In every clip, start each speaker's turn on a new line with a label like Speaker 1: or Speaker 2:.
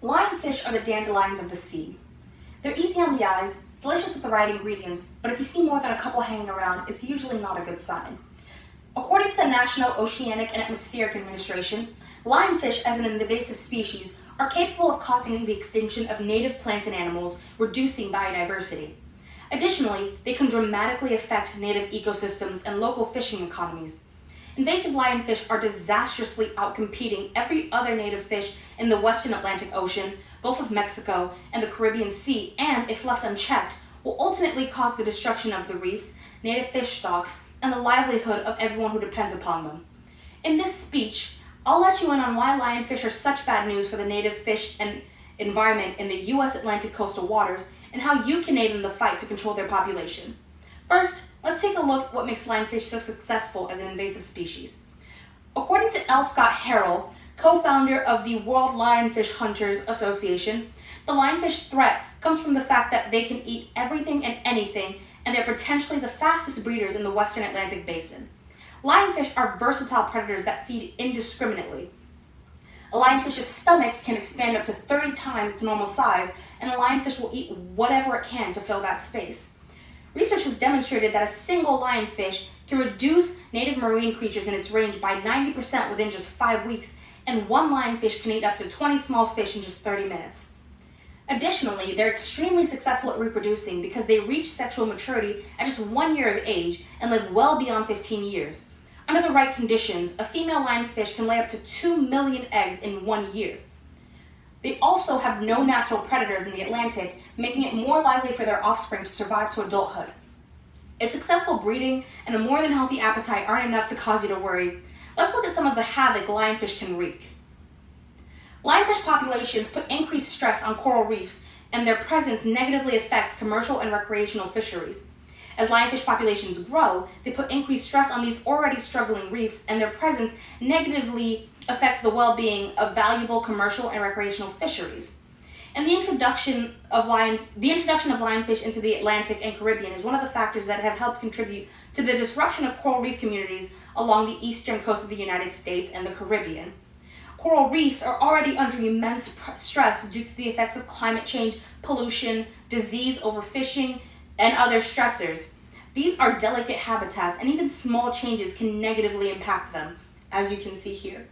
Speaker 1: Lionfish are the dandelions of the sea. They're easy on the eyes, delicious with the right ingredients, but if you see more than a couple hanging around, it's usually not a good sign. According to the National Oceanic and Atmospheric Administration, lionfish as an invasive species are capable of causing the extinction of native plants and animals, reducing biodiversity. Additionally, they can dramatically affect native ecosystems and local fishing economies. Invasive lionfish are disastrously outcompeting every other native fish in the western Atlantic Ocean, Gulf of Mexico, and the Caribbean Sea, and, if left unchecked, will ultimately cause the destruction of the reefs, native fish stocks, and the livelihood of everyone who depends upon them. In this speech, I'll let you in on why lionfish are such bad news for the native fish and environment in the U.S. Atlantic coastal waters, and how you can aid in the fight to control their population. First, let's take a look at what makes lionfish so successful as an invasive species. According to L. Scott Harrell, co-founder of the World Lionfish Hunters Association, the lionfish threat comes from the fact that they can eat everything and anything, and they're potentially the fastest breeders in the Western Atlantic Basin. Lionfish are versatile predators that feed indiscriminately. A lionfish's stomach can expand up to 30 times its normal size, and a lionfish will eat whatever it can to fill that space. Research has demonstrated that a single lionfish can reduce native marine creatures in its range by 90% within just 5 weeks, and one lionfish can eat up to 20 small fish in just 30 minutes. Additionally, they're extremely successful at reproducing because they reach sexual maturity at just 1 year of age and live well beyond 15 years. Under the right conditions, a female lionfish can lay up to 2 million eggs in 1 year. They also have no natural predators in the Atlantic, making it more likely for their offspring to survive to adulthood. If successful breeding and a more than healthy appetite aren't enough to cause you to worry, let's look at some of the havoc lionfish can wreak. Lionfish populations put increased stress on coral reefs, and their presence negatively affects commercial and recreational fisheries. As lionfish populations grow, they put increased stress on these already struggling reefs, and their presence negatively affects the well-being of valuable commercial and recreational fisheries. And the introduction of lionfish into the Atlantic and Caribbean is one of the factors that have helped contribute to the disruption of coral reef communities along the eastern coast of the United States and the Caribbean. Coral reefs are already under immense stress due to the effects of climate change, pollution, disease, overfishing, and other stressors. These are delicate habitats, and even small changes can negatively impact them, as you can see here.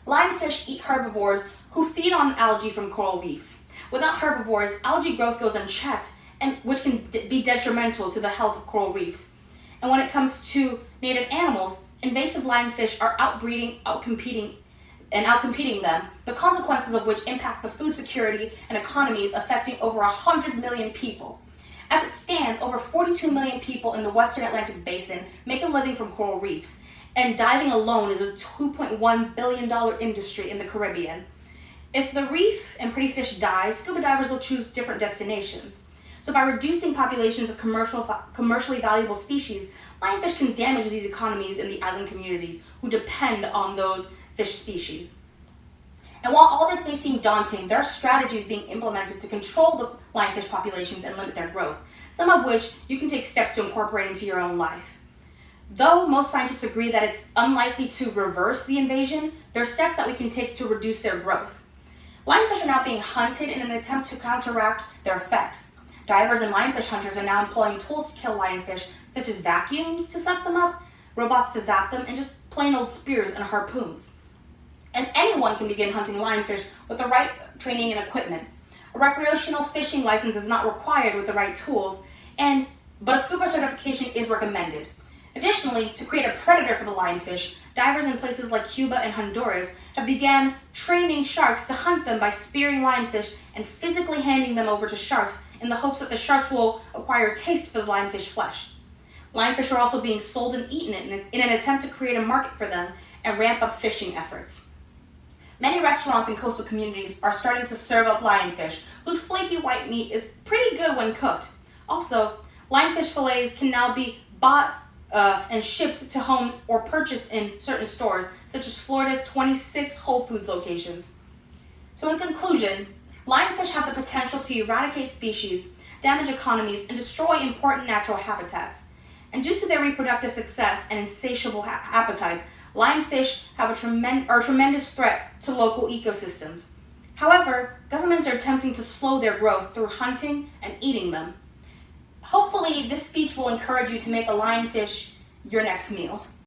Speaker 1: Lionfish eat herbivores who feed on algae from coral reefs. Without herbivores, algae growth goes unchecked, which can be detrimental to the health of coral reefs. And when it comes to native animals, invasive lionfish are outcompeting them, the consequences of which impact the food security and economies affecting over 100 million people. As it stands, over 42 million people in the Western Atlantic Basin make a living from coral reefs, and diving alone is a $2.1 billion industry in the Caribbean. If the reef and pretty fish die, scuba divers will choose different destinations. So by reducing populations of commercially valuable species, lionfish can damage these economies in the island communities who depend on those fish species. And while all this may seem daunting, there are strategies being implemented to control the lionfish populations and limit their growth, some of which you can take steps to incorporate into your own life. Though most scientists agree that it's unlikely to reverse the invasion, there are steps that we can take to reduce their growth. Lionfish are now being hunted in an attempt to counteract their effects. Divers and lionfish hunters are now employing tools to kill lionfish, such as vacuums to suck them up, robots to zap them, and just plain old spears and harpoons. And anyone can begin hunting lionfish with the right training and equipment. A recreational fishing license is not required with the right tools, but a scuba certification is recommended. Additionally, to create a predator for the lionfish, divers in places like Cuba and Honduras have begun training sharks to hunt them by spearing lionfish and physically handing them over to sharks in the hopes that the sharks will acquire a taste for the lionfish flesh. Lionfish are also being sold and eaten in an attempt to create a market for them and ramp up fishing efforts. Many restaurants in coastal communities are starting to serve up lionfish, whose flaky white meat is pretty good when cooked. Also, lionfish fillets can now be bought and shipped to homes or purchased in certain stores, such as Florida's 26 Whole Foods locations. So in conclusion, lionfish have the potential to eradicate species, damage economies, and destroy important natural habitats. And due to their reproductive success and insatiable appetites, lionfish have are a tremendous threat to local ecosystems. However, governments are attempting to slow their growth through hunting and eating them. Hopefully, this speech will encourage you to make a lionfish your next meal.